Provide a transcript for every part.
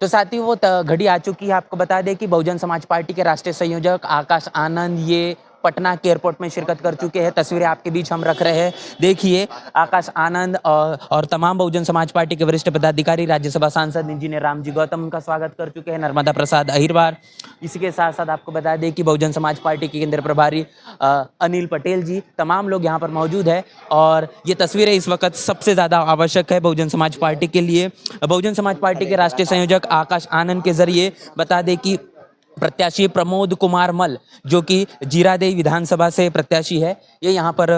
तो साथ ही वो घड़ी आ चुकी है। आपको बता दें कि बहुजन समाज पार्टी के राष्ट्रीय संयोजक आकाश आनंद ये पटना के एयरपोर्ट में शिरकत कर चुके हैं। तस्वीरें आपके बीच हम रख रहे हैं। देखिए आकाश आनंद और तमाम बहुजन समाज पार्टी के वरिष्ठ पदाधिकारी, राज्यसभा सांसद इंजीनियर रामजी गौतम उनका स्वागत कर चुके हैं, नर्मदा प्रसाद अहिरवार। इसी के साथ साथ आपको बता दें कि बहुजन समाज पार्टी के केंद्रीय प्रभारी अनिल पटेल जी, तमाम लोग यहाँ पर मौजूद है। और ये तस्वीरें इस वक्त सबसे ज़्यादा आवश्यक है बहुजन समाज पार्टी के लिए। बहुजन समाज पार्टी के राष्ट्रीय संयोजक आकाश आनंद के जरिए बता दें कि प्रत्याशी प्रमोद कुमार मल, जो कि जीरादेई विधानसभा से प्रत्याशी है, ये यहाँ पर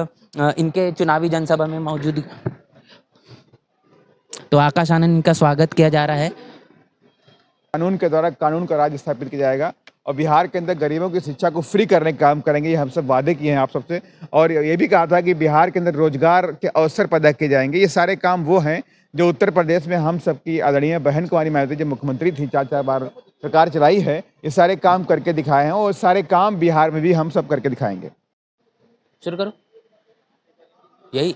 इनके चुनावी जनसभा में मौजूद। तो आकाश आनंद, इनका स्वागत किया जा रहा है। कानून के द्वारा कानून का राज स्थापित किया जाएगा और बिहार के अंदर गरीबों की शिक्षा को फ्री करने का काम करेंगे। ये हम सब वादे किए हैं आप सबसे, और ये भी कहा था कि बिहार के अंदर रोजगार के अवसर पैदा किए जाएंगे। ये सारे काम वो हैं जो उत्तर प्रदेश में हम सबकी आदरणीय बहन कुमारी मायावती जब मुख्यमंत्री थी, 4 बार सरकार चलाई है, ये सारे काम करके दिखाए हैं और सारे काम बिहार में भी हम सब करके दिखाएंगे। शुरू करो। यही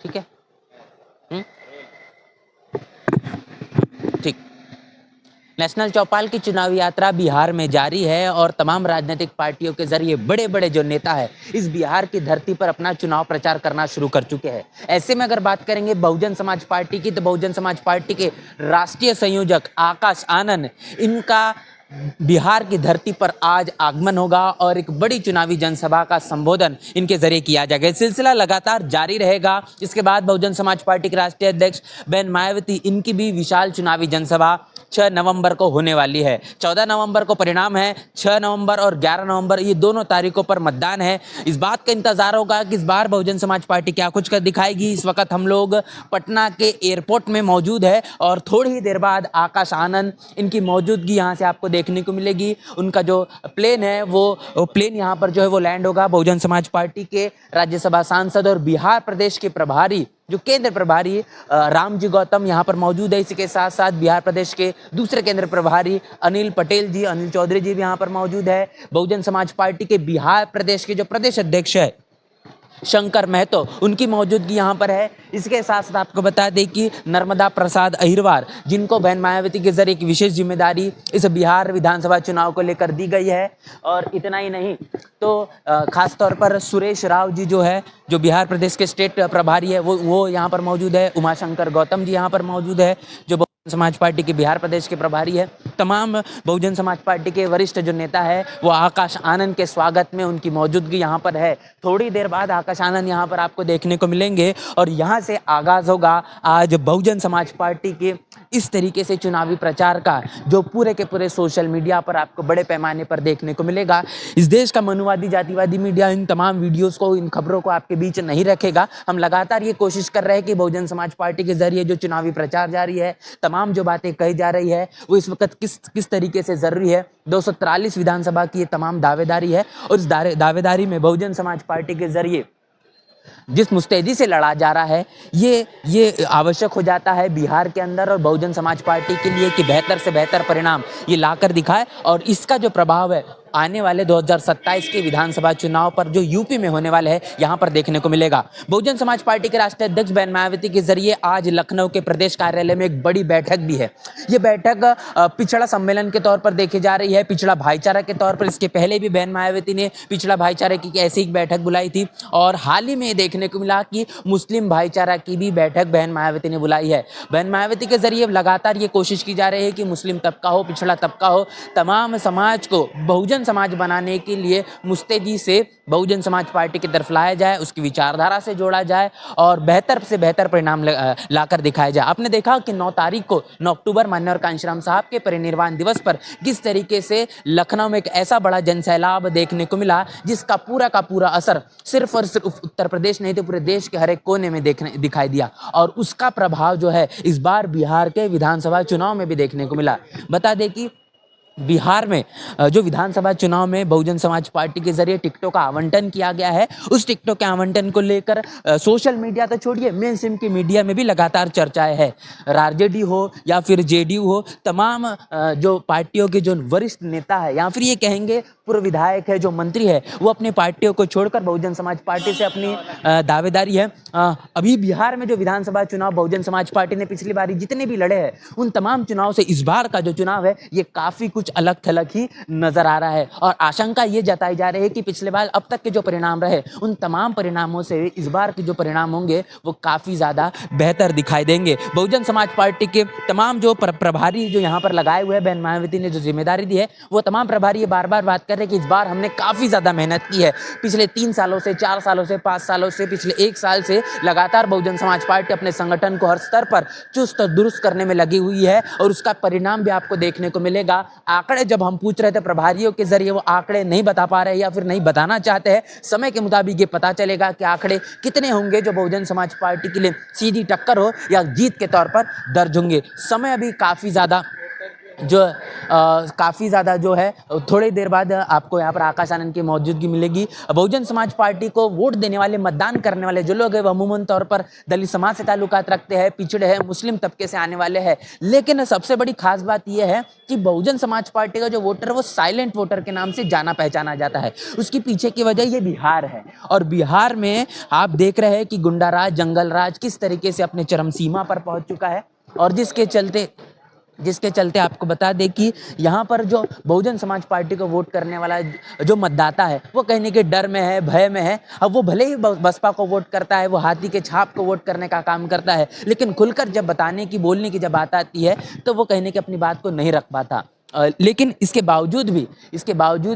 ठीक है। ठीक। नेशनल चौपाल की चुनावी यात्रा बिहार में जारी है और तमाम राजनीतिक पार्टियों के जरिए बड़े बड़े जो नेता है इस बिहार की धरती पर अपना चुनाव प्रचार करना शुरू कर चुके हैं। ऐसे में अगर बात करेंगे बहुजन समाज पार्टी की, तो बहुजन समाज पार्टी के राष्ट्रीय संयोजक आकाश आनंद, इनका बिहार की धरती पर आज आगमन होगा और एक बड़ी चुनावी जनसभा का संबोधन इनके जरिए किया जाएगा। सिलसिला लगातार जारी रहेगा। इसके बाद बहुजन समाज पार्टी के राष्ट्रीय अध्यक्ष बहन मायावती, इनकी भी विशाल चुनावी जनसभा 6 नवंबर को होने वाली है। 14 नवंबर को परिणाम है, 6 नवंबर और 11 नवंबर ये दोनों तारीखों पर मतदान है। इस बात का इंतजार होगा कि इस बार बहुजन समाज पार्टी क्या कुछ कर दिखाएगी। इस वक्त हम लोग पटना के एयरपोर्ट में मौजूद है और थोड़ी ही देर बाद आकाश आनंद, इनकी मौजूदगी यहाँ से आपको देखने को मिलेगी। उनका जो प्लेन है वो प्लेन यहाँ पर जो है वो लैंड होगा। बहुजन समाज पार्टी के राज्यसभा सांसद और बिहार प्रदेश के प्रभारी, जो केंद्र प्रभारी रामजी गौतम यहाँ पर मौजूद है। इसी के साथ साथ बिहार प्रदेश के दूसरे केंद्र प्रभारी अनिल पटेल जी, अनिल चौधरी जी भी यहाँ पर मौजूद है। बहुजन समाज पार्टी के बिहार प्रदेश के जो प्रदेश अध्यक्ष है शंकर महतो, उनकी मौजूदगी यहाँ पर है। इसके साथ साथ आपको बता दें कि नर्मदा प्रसाद अहिरवार, जिनको बहन मायावती के जरिए एक विशेष जिम्मेदारी इस बिहार विधानसभा चुनाव को लेकर दी गई है। और इतना ही नहीं तो खास तौर पर सुरेश राव जी जो है, जो बिहार प्रदेश के स्टेट प्रभारी है, वो यहाँ पर मौजूद है। उमाशंकर गौतम जी यहाँ पर मौजूद है, जो समाज पार्टी के बिहार प्रदेश के प्रभारी है। तमाम बहुजन समाज पार्टी के वरिष्ठ जो नेता है वो आकाश आनंद के स्वागत में उनकी मौजूदगी यहाँ पर है। थोड़ी देर बाद आकाश आनंद यहाँ पर आपको देखने को मिलेंगे और यहाँ से आगाज होगा आज बहुजन समाज पार्टी के इस तरीके से चुनावी प्रचार का, जो पूरे के पूरे सोशल मीडिया पर आपको बड़े पैमाने पर देखने को मिलेगा। इस देश का मनुवादी जातिवादी मीडिया इन तमाम वीडियोस को, इन खबरों को आपके बीच नहीं रखेगा। हम लगातार ये कोशिश कर रहे हैं कि बहुजन समाज पार्टी के जरिए जो चुनावी प्रचार जारी है, तमाम जो बातें कही जा रही है वो इस वक्त किस तरीके से जरूरी है। 243 विधानसभा की ये तमाम दावेदारी है और इस दावेदारी में बहुजन समाज पार्टी के जरिए जिस मुस्तैदी से लड़ा जा रहा है ये आवश्यक हो जाता है बिहार के अंदर और बहुजन समाज पार्टी के लिए कि बेहतर से बेहतर परिणाम ये लाकर दिखाए। और इसका जो प्रभाव है आने वाले 2027 के विधानसभा चुनाव पर जो यूपी में होने वाले हैं यहाँ पर देखने को मिलेगा। बहुजन समाज पार्टी के राष्ट्रीय अध्यक्ष बहन मायावती के जरिए आज लखनऊ के प्रदेश कार्यालय में एक बड़ी बैठक भी है। ये बैठक पिछड़ा सम्मेलन के तौर पर देखी जा रही है, पिछड़ा भाईचारा के तौर पर। इसके पहले भी बहन मायावती ने पिछड़ा भाईचारे की ऐसी एक बैठक बुलाई थी और हाल ही में देखने को मिला कि मुस्लिम भाईचारा की भी बैठक बहन मायावती ने बुलाई है। बहन मायावती के जरिए लगातार ये कोशिश की जा रही है कि मुस्लिम तबका हो, पिछड़ा तबका हो, तमाम समाज को बहुजन समाज बनाने के लिए मुस्तैदी से बहुजन समाज पार्टी की तरफ लाया जाए, उसकी विचारधारा से जोड़ा जाए और बेहतर से बेहतर परिणाम लाकर दिखाया जाए। आपने देखा कि 9 तारीख को 9 अक्टूबर माननीय कांशीराम साहब के परिनिर्वाण दिवस पर किस तरीके से लखनऊ में एक ऐसा बड़ा जनसैलाब देखने को मिला जिसका पूरा का पूरा असर सिर्फ और सिर्फ उत्तर प्रदेश नहीं तो पूरे देश के हर एक कोने में दिखाई दिया और उसका प्रभाव जो है इस बार बिहार के विधानसभा चुनाव में भी देखने को मिला। बता दें कि बिहार में जो विधानसभा चुनाव में बहुजन समाज पार्टी के जरिए टिकटों का आवंटन किया गया है, उस टिकटों के आवंटन को लेकर सोशल मीडिया तो छोड़िए, मेन स्ट्रीम की मीडिया में भी लगातार चर्चाएं है। आरजेडी हो या फिर जेडीयू हो, तमाम जो पार्टियों के जो वरिष्ठ नेता है या फिर ये कहेंगे पूर्व विधायक है, जो मंत्री है, वो अपनी पार्टियों को छोड़कर बहुजन समाज पार्टी से अपनी दावेदारी है। अभी बिहार में जो विधानसभा चुनाव बहुजन समाज पार्टी ने पिछली बारी जितने भी लड़े हैं, उन तमाम चुनाव से इस बार का जो चुनाव है ये काफी कुछ अलग थलग ही नजर आ रहा है। और आशंका ये जताई जा रही है कि पिछले बार अब तक के जो परिणाम रहे, उन तमाम परिणामों से इस बार के जो परिणाम होंगे वो काफी ज्यादा बेहतर दिखाई देंगे। बहुजन समाज पार्टी के तमाम जो प्रभारी जो यहाँ पर लगाए हुए हैं, बहन मायावती ने जो जिम्मेदारी दी है, वो तमाम प्रभारी ये बार बार बात कर रहे हैं कि इस बार हमने काफी ज्यादा मेहनत की है। पिछले 3 सालों से, 4 सालों से, 5 सालों से, पिछले 1 साल से लगातार बहुजन समाज पार्टी अपने संगठन को हर स्तर पर चुस्त और दुरुस्त करने में लगी हुई है और उसका परिणाम भी आपको देखने को मिलेगा। आंकड़े जब हम पूछ रहे थे प्रभारियों के जरिए, वो आंकड़े नहीं बता पा रहे या फिर नहीं बताना चाहते हैं। समय के मुताबिक ये पता चलेगा कि आंकड़े कितने होंगे जो बहुजन समाज पार्टी के लिए सीधी टक्कर हो या जीत के तौर पर दर्ज होंगे। समय अभी काफी ज़्यादा जो है, थोड़ी देर बाद आपको यहाँ पर आकाश आनंद की मौजूदगी मिलेगी। बहुजन समाज पार्टी को वोट देने वाले, मतदान करने वाले जो लोग हैं, वो अमूमन तौर पर दलित समाज से ताल्लुकात रखते हैं, पिछड़े हैं, मुस्लिम तबके से आने वाले हैं। लेकिन सबसे बड़ी खास बात यह है कि बहुजन समाज पार्टी का जो वोटर है वो साइलेंट वोटर के नाम से जाना पहचाना जाता है। उसकी पीछे की वजह ये बिहार है, और बिहार में आप देख रहे हैं कि गुंडाराज, जंगल राज किस तरीके से अपने चरम सीमा पर पहुंच चुका है, और जिसके चलते आपको बता दें कि यहाँ पर जो बहुजन समाज पार्टी को वोट करने वाला जो मतदाता है, वो कहने के डर में है, भय में है। अब वो भले ही बसपा को वोट करता है, वो हाथी के छाप को वोट करने का काम करता है, लेकिन खुलकर जब बताने की, बोलने की जब बात आती है, तो वो कहने की अपनी बात को नहीं रख पाता। लेकिन इसके बावजूद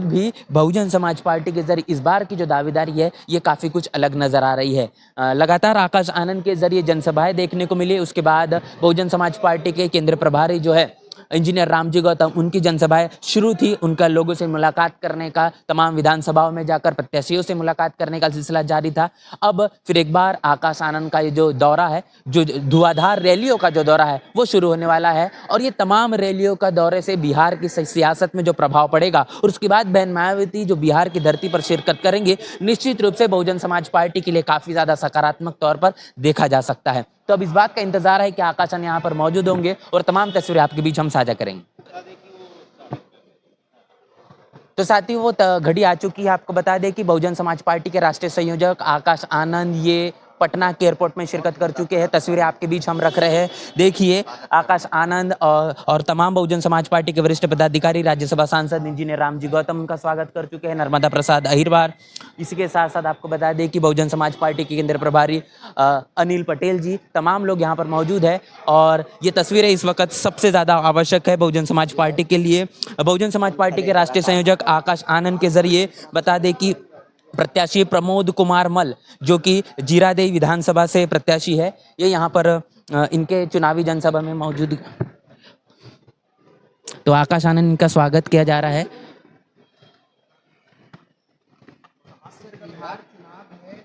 भी बहुजन समाज पार्टी के जरिए इस बार की जो दावेदारी है ये काफ़ी कुछ अलग नज़र आ रही है। लगातार आकाश आनंद के जरिए जनसभाएं देखने को मिली। उसके बाद बहुजन समाज पार्टी के केंद्र प्रभारी जो है इंजीनियर रामजी गौतम, उनकी जनसभाएं शुरू थी। उनका लोगों से मुलाकात करने का, तमाम विधानसभाओं में जाकर प्रत्याशियों से मुलाकात करने का सिलसिला जारी था। अब फिर एक बार आकाश आनंद का ये जो दौरा है, जो धुआंधार रैलियों का जो दौरा है, वो शुरू होने वाला है। और ये तमाम रैलियों का दौरे से बिहार की सियासत में जो प्रभाव पड़ेगा, और उसके बाद बहन मायावती जो बिहार की धरती पर शिरकत करेंगे, निश्चित रूप से बहुजन समाज पार्टी के लिए काफ़ी ज़्यादा सकारात्मक तौर पर देखा जा सकता है। तो अब इस बात का इंतजार है कि आकाश आनंद यहाँ पर मौजूद होंगे और तमाम तस्वीरें आपके बीच हम साझा करेंगे। तो साथ ही वो घड़ी आ चुकी है। आपको बता दें कि बहुजन समाज पार्टी के राष्ट्रीय संयोजक आकाश आनंद ये पटना के एयरपोर्ट में शिरकत कर चुके हैं। तस्वीरें आपके बीच हम रख रहे हैं, देखिए। आकाश आनंद और तमाम बहुजन समाज पार्टी के वरिष्ठ पदाधिकारी, राज्यसभा सांसद इंजीनियर रामजी गौतम उनका स्वागत कर चुके हैं, नर्मदा प्रसाद अहिरवार। इसी के साथ साथ आपको बता दें कि बहुजन समाज पार्टी के केंद्र प्रभारी अनिल पटेल जी, तमाम लोग यहाँ पर मौजूद है। और ये तस्वीरें इस वक्त सबसे ज़्यादा आवश्यक है बहुजन समाज पार्टी के लिए। बहुजन समाज पार्टी के राष्ट्रीय संयोजक आकाश आनंद के जरिए बता दें कि प्रत्याशी प्रमोद कुमार मल, जो कि जीरादेई विधानसभा से प्रत्याशी है, ये यहाँ पर इनके चुनावी जनसभा में मौजूद। तो आकाश आनंद, इनका स्वागत किया जा रहा है। बिहार चुनाव है,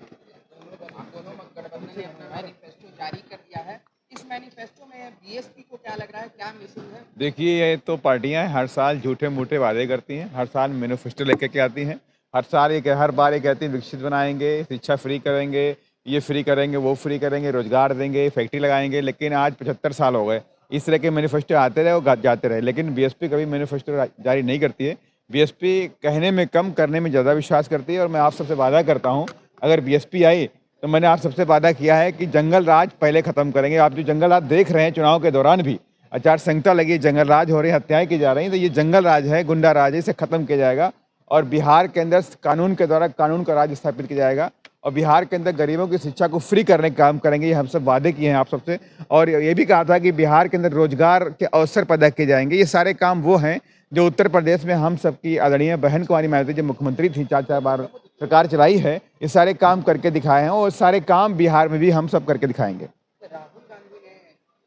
दोनों गठबंधन ने अपना मैनिफेस्टो जारी कर दिया है। इस मैनिफेस्टो में बीएसपी को क्या लग रहा है, क्या मिसिंग है? देखिए, ये तो पार्टियां हर साल झूठे मूठे वादे करती हैं, हर साल मैनिफेस्टो लेकर के आती हैं, हर बार ये कहती हैं विकसित बनाएंगे, शिक्षा फ्री करेंगे, ये फ्री करेंगे, वो फ्री करेंगे, रोजगार देंगे, फैक्ट्री लगाएंगे। लेकिन आज 75 साल हो गए, इस तरह के मैनिफेस्टो आते रहे और जाते रहे, लेकिन बीएसपी कभी मैनिफेस्टो जारी नहीं करती है। बीएसपी कहने में कम, करने में ज़्यादा विश्वास करती है। और मैं आप सबसे वादा करता हूँ, अगर बीएसपी आई तो मैंने आप सबसे वादा किया है कि जंगल राज पहले ख़त्म करेंगे। आप जो जंगल राज देख रहे हैं, चुनाव के दौरान भी आचार संहिता लगी, जंगल राज हो रही, हत्याएं की जा रही, तो ये जंगल राज है, गुंडा राज है, इसे ख़त्म किया जाएगा। और बिहार के अंदर कानून के द्वारा कानून का राज स्थापित किया जाएगा, और बिहार के अंदर गरीबों की शिक्षा को फ्री करने का काम करेंगे। ये हम सब वादे किए हैं आप सबसे। और ये भी कहा था कि बिहार के अंदर रोजगार के अवसर पैदा किए जाएंगे। ये सारे काम वो हैं जो उत्तर प्रदेश में हम सबकी आदरणीय बहन कुमारी मायावती जो मुख्यमंत्री थी, 4 बार सरकार चलाई है, ये सारे काम करके दिखाए हैं, और सारे काम बिहार में भी हम सब करके दिखाएंगे। राहुल गांधी ने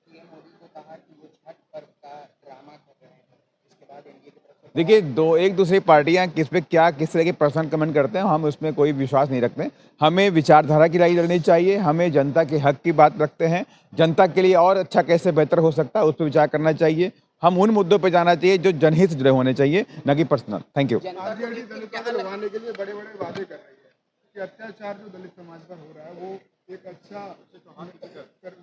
पीएम मोदी को कहा कि वो छठ पर्व का ड्रामा कर रहे हैं, इसके बाद एनडीए की तरफ से। देखिए, एक दूसरी पार्टियां किस तरह के पर्सनल कमेंट करते हैं, हम उसमें कोई विश्वास नहीं रखते। हमें विचारधारा की लड़ाई लड़नी चाहिए, हमें जनता के हक की बात रखते हैं, जनता के लिए और अच्छा कैसे बेहतर हो सकता है उस पर विचार करना चाहिए। हम उन मुद्दों पे जाना चाहिए जो जनहित से जुड़े होने चाहिए, न कि पर्सनल। Thank you. आरजेडी दलितों को दबाने के लिए बड़े बड़े वादे कर रही है कि अत्याचार जो दलित समाज पर हो रहा है वो एक अच्छा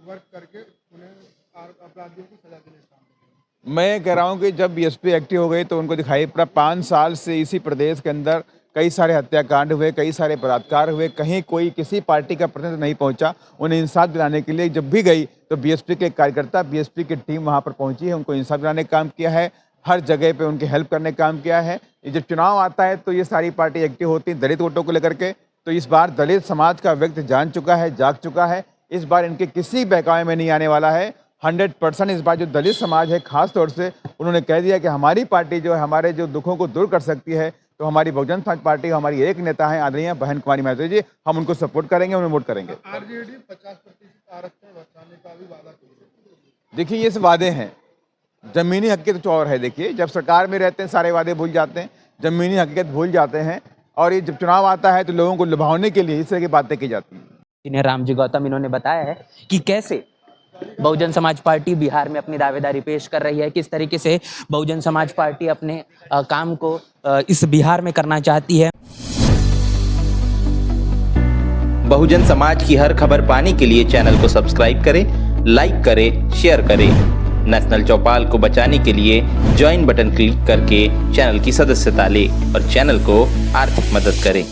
वर्क करके उन्हें अपराधियों को सजा देने का काम करेगी। मैं कह रहा हूँ कि जब बीएसपी एक्टिव हो गई तो उनको दिखाई पड़ा 5 साल से इसी प्रदेश के अंदर कई सारे हत्याकांड हुए, कई सारे बलात्कार हुए, कहीं कोई किसी पार्टी का प्रतिनिधि नहीं पहुंचा उन्हें इंसाफ दिलाने के लिए। जब भी गई तो बीएसपी के कार्यकर्ता, बीएसपी की टीम वहां पर पहुंची है, उनको इंसाफ दिलाने का काम किया है, हर जगह पे उनकी हेल्प करने का काम किया है। ये जब चुनाव आता है तो ये सारी पार्टी एक्टिव होती है दलित वोटों को लेकर के। तो इस बार दलित समाज का व्यक्ति जान चुका है, जाग चुका है। इस बार इनके किसी बहकावे में नहीं आने वाला है। 100% इस बार जो दलित समाज है खास तौर से उन्होंने कह दिया कि हमारी पार्टी जो है हमारे जो दुखों को दूर कर सकती है, तो हमारी बहुजन समाज पार्टी हमारी एक नेता है आदरणीय बहन कुमारी महतो जी, हम उनको सपोर्ट करेंगे, उन्हें वोट करेंगे। आरजेडी 50% आरक्षण बचाने का भी वादा की है। देखिए ये सब वादे हैं, जमीनी हकीकत तो और है। देखिए जब सरकार में रहते हैं सारे वादे भूल जाते हैं, जमीनी हकीकत भूल जाते हैं, और ये जब चुनाव आता है तो लोगों को लुभाने के लिए इस तरह की बातें की जाती हैं। जिन्हें रामजी गौतम इन्होंने बताया है कि कैसे बहुजन समाज पार्टी बिहार में अपनी दावेदारी पेश कर रही है, किस तरीके से बहुजन समाज पार्टी अपने काम को इस बिहार में करना चाहती है। बहुजन समाज की हर खबर पाने के लिए चैनल को सब्सक्राइब करें, लाइक करें, शेयर करें। नेशनल चौपाल को बचाने के लिए ज्वाइन बटन क्लिक करके चैनल की सदस्यता लें और चैनल को आर्थिक मदद करें।